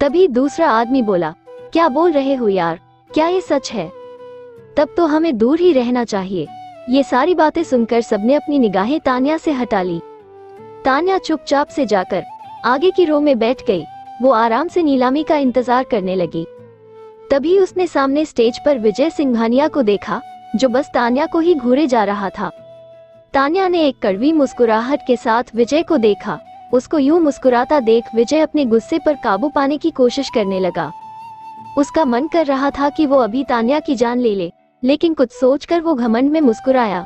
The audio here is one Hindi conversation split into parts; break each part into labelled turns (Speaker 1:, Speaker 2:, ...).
Speaker 1: तभी दूसरा आदमी बोला, क्या बोल रहे हो यार, क्या ये सच है? तब तो हमें दूर ही रहना चाहिए। ये सारी बातें सुनकर सबने अपनी निगाहें तान्या से हटा ली। तान्या चुपचाप से जाकर आगे की रो में बैठ गई। वो आराम से नीलामी का इंतजार करने लगी। तभी उसने सामने स्टेज पर विजय सिंघानिया को देखा, जो बस तान्या को ही घूरे जा रहा था। तान्या ने एक कड़वी मुस्कुराहट के साथ विजय को देखा। उसको यूं मुस्कुराता देख विजय अपने गुस्से पर काबू पाने की कोशिश करने लगा। उसका मन कर रहा था कि वो अभी तान्या की जान ले ले, लेकिन कुछ सोचकर वो घमंड में मुस्कुराया।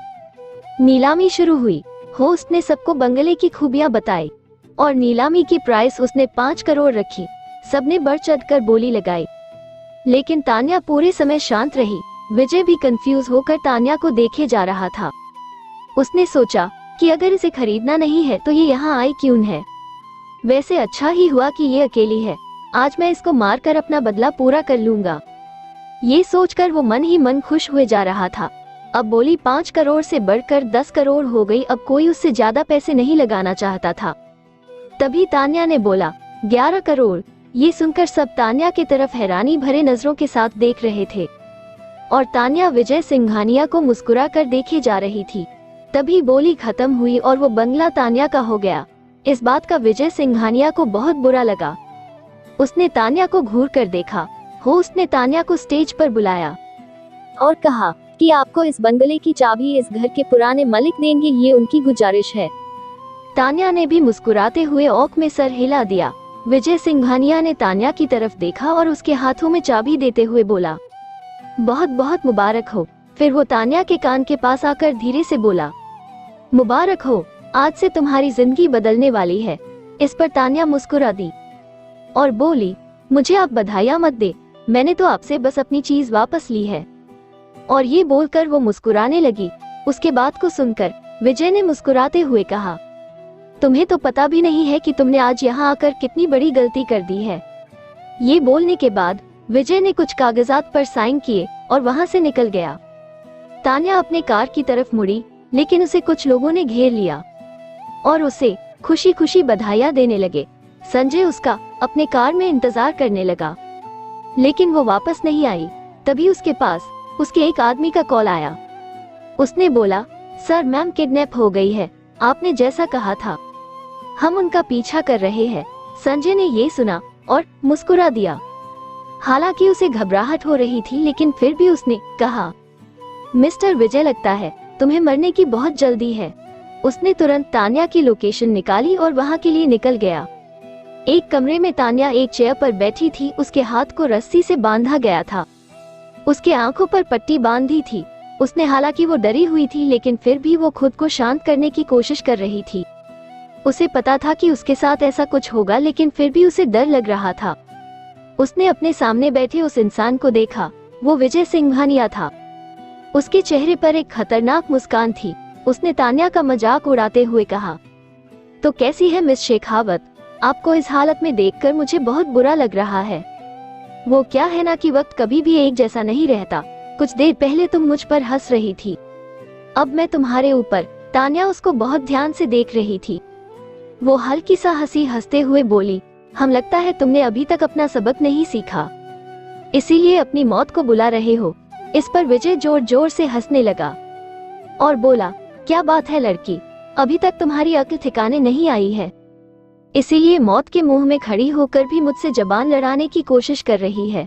Speaker 1: नीलामी शुरू हुई। होस्ट ने सबको बंगले की खूबियां बताई और नीलामी की प्राइस उसने 5 करोड़ रखी। सबने बढ़ चढ़कर बोली लगाई, लेकिन तान्या पूरे समय शांत रही। विजय भी कंफ्यूज होकर तान्या को देखे जा रहा था। उसने सोचा कि अगर इसे खरीदना नहीं है तो ये यहाँ आई क्यों है। वैसे अच्छा ही हुआ कि ये अकेली है। आज मैं इसको मारकर अपना बदला पूरा कर लूंगा। ये सोचकर वो मन ही मन खुश हुए जा रहा था। अब बोली 5 करोड़ से बढ़कर 10 करोड़ हो गई। अब कोई उससे ज्यादा पैसे नहीं लगाना चाहता था। तभी तान्या ने बोला 11 करोड़। ये सुनकर सब तान्या की तरफ हैरानी भरे नजरों के साथ देख रहे थे और तान्या विजय सिंघानिया को मुस्कुरा कर देखे जा रही थी। तभी बोली खत्म हुई और वो बंगला तान्या का हो गया। इस बात का विजय सिंघानिया को बहुत बुरा लगा। उसने तान्या को घूर कर देखा। होस्ट ने तान्या को स्टेज पर बुलाया और कहा कि आपको इस बंगले की चाबी इस घर के पुराने मालिक देंगे, ये उनकी गुजारिश है। तान्या ने भी मुस्कुराते हुए औंख में सर हिला दिया। विजय सिंघानिया ने तान्या की तरफ देखा और उसके हाथों में चाबी देते हुए बोला, बहुत बहुत मुबारक हो। फिर वो तान्या के कान के पास आकर धीरे से बोला, मुबारक हो, आज से तुम्हारी जिंदगी बदलने वाली है। इस पर तान्या मुस्कुरा दी और बोली, मुझे आप बधाइयां मत दे, मैंने तो आपसे बस अपनी चीज वापस ली है। और ये बोलकर वो मुस्कुराने लगी। उसके बात को सुनकर विजय ने मुस्कुराते हुए कहा, तुम्हें तो पता भी नहीं है कि तुमने आज यहाँ आकर कितनी बड़ी गलती कर दी है। ये बोलने के बाद विजय ने कुछ कागजात पर साइन किए और वहाँ से निकल गया। तान्या अपने कार की तरफ मुड़ी, लेकिन उसे कुछ लोगों ने घेर लिया और उसे खुशी खुशी बधाइयां देने लगे। संजय उसका अपने कार में इंतजार करने लगा, लेकिन वो वापस नहीं आई। तभी उसके पास उसके एक आदमी का कॉल आया। उसने बोला, सर मैम किडनैप हो गई है, आपने जैसा कहा था, हम उनका पीछा कर रहे हैं। संजय ने ये सुना और मुस्कुरा दिया। हालांकि उसे घबराहट हो रही थी, लेकिन फिर भी उसने कहा, मिस्टर विजय, लगता है तुम्हें मरने की बहुत जल्दी है। उसने तुरंत तान्या की लोकेशन निकाली और वहाँ के लिए निकल गया। एक कमरे में तान्या एक चेयर पर बैठी थी। उसके हाथ को रस्सी से बांधा गया था। उसके आंखों पर पट्टी बांधी थी। उसने हालांकि वो डरी हुई थी, लेकिन फिर भी वो खुद को शांत करने की कोशिश कर रही थी। उसे पता था कि उसके साथ ऐसा कुछ होगा, लेकिन फिर भी उसे डर लग रहा था। उसने अपने सामने बैठे उस इंसान को देखा। वो विजय सिंघानिया था। उसके चेहरे पर एक खतरनाक मुस्कान थी। उसने तान्या का मजाक उड़ाते हुए कहा, तो कैसी है मिस शेखावत, आपको इस हालत में देखकर मुझे बहुत बुरा लग रहा है। वो क्या है ना कि वक्त कभी भी एक जैसा नहीं रहता। कुछ देर पहले तुम मुझ पर हंस रही थी, अब मैं तुम्हारे ऊपर। तान्या उसको बहुत ध्यान से देख रही थी। वो हल्की सा हंसी हंसते हुए बोली, हम लगता है तुमने अभी तक अपना सबक नहीं सीखा, इसीलिए अपनी मौत को बुला रहे हो। इस पर विजय जोर जोर से हंसने लगा और बोला, क्या बात है लड़की, अभी तक तुम्हारी अक्ल ठिकाने नहीं आई है, इसीलिए मौत के मुंह में खड़ी होकर भी मुझसे जबान लड़ाने की कोशिश कर रही है।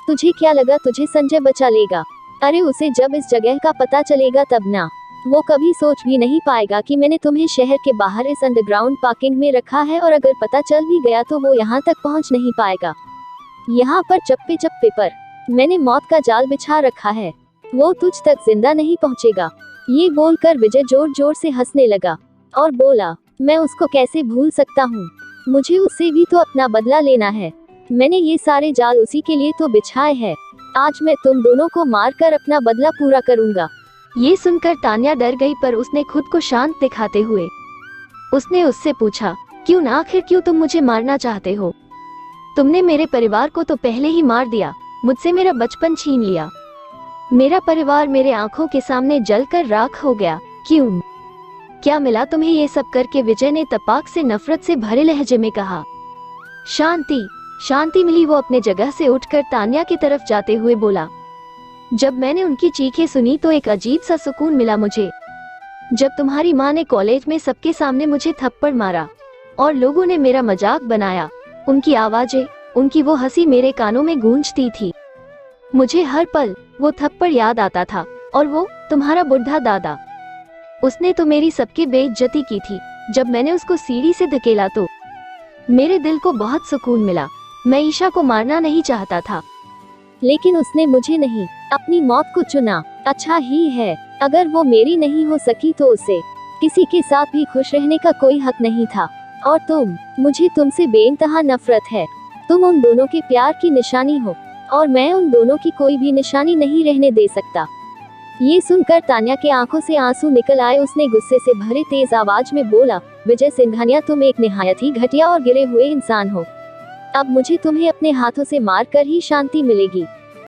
Speaker 1: तुझे क्या लगा तुझे संजय बचा लेगा? अरे उसे जब इस जगह का पता चलेगा तब ना। वो कभी सोच भी नहीं पाएगा कि मैंने तुम्हें शहर के बाहर इस अंडरग्राउंड पार्किंग में रखा है, और अगर पता चल भी गया तो वो यहाँ तक पहुँच नहीं पाएगा। यहाँ पर चप्पे चप्पे पर मैंने मौत का जाल बिछा रखा है, वो तुझ तक जिंदा नहीं पहुँचेगा। ये बोलकर विजय जोर जोर से हंसने लगा और बोला, मैं उसको कैसे भूल सकता हूँ, मुझे उससे भी तो अपना बदला लेना है। मैंने ये सारे जाल उसी के लिए तो बिछाए हैं। आज मैं तुम दोनों को मारकर अपना बदला पूरा करूँगा। ये सुनकर तान्या डर गई, पर उसने खुद को शांत दिखाते हुए उसने उससे पूछा, क्यों ना, आखिर क्यों तुम मुझे मारना चाहते हो? तुमने मेरे परिवार को तो पहले ही मार दिया, मुझसे मेरा बचपन छीन लिया, मेरा परिवार मेरे आंखों के सामने जलकर राख हो गया। क्यों, क्या मिला तुम्हें ये सब करके? विजय ने तपाक से नफरत से भरे लहजे में कहा। शांति, शांति मिली। वो अपने जगह से उठकर तान्या की तरफ जाते हुए बोला। जब मैंने उनकी चीखें सुनी तो एक अजीब सा सुकून मिला मुझे। जब तुम्हारी माँ ने कॉलेज में सबके सामने मुझे थप्पड़ मारा और लोगों ने मेरा मजाक बनाया, उनकी आवाजें, उनकी वो हंसी मेरे कानों में गूंजती थी। मुझे हर पल वो थप्पड़ याद आता था। और वो तुम्हारा बुढ़ा दादा, उसने तो मेरी सबकी बेइज्जती की थी। जब मैंने उसको सीढ़ी से धकेला तो मेरे दिल को बहुत सुकून मिला। मैं ईशा को मारना नहीं चाहता था, लेकिन उसने मुझे नहीं, अपनी मौत को चुना। अच्छा ही है, अगर वो मेरी नहीं हो सकी तो उसे किसी के साथ भी खुश रहने का कोई हक नहीं था। और मुझे तुमसे बेइंतहा नफरत है। तुम उन दोनों के प्यार की निशानी हो और मैं उन दोनों की कोई भी निशानी नहीं रहने दे सकता। ये सुनकर तान्या के आंखों से आंसू निकल आए। उसने गुस्से से भरे तेज आवाज में बोला, विजय सिंघानिया, तुम एक निहायत ही घटिया और गिरे हुए इंसान हो। अब मुझे तुम्हें अपने हाथों से मार कर ही शांति मिलेगी।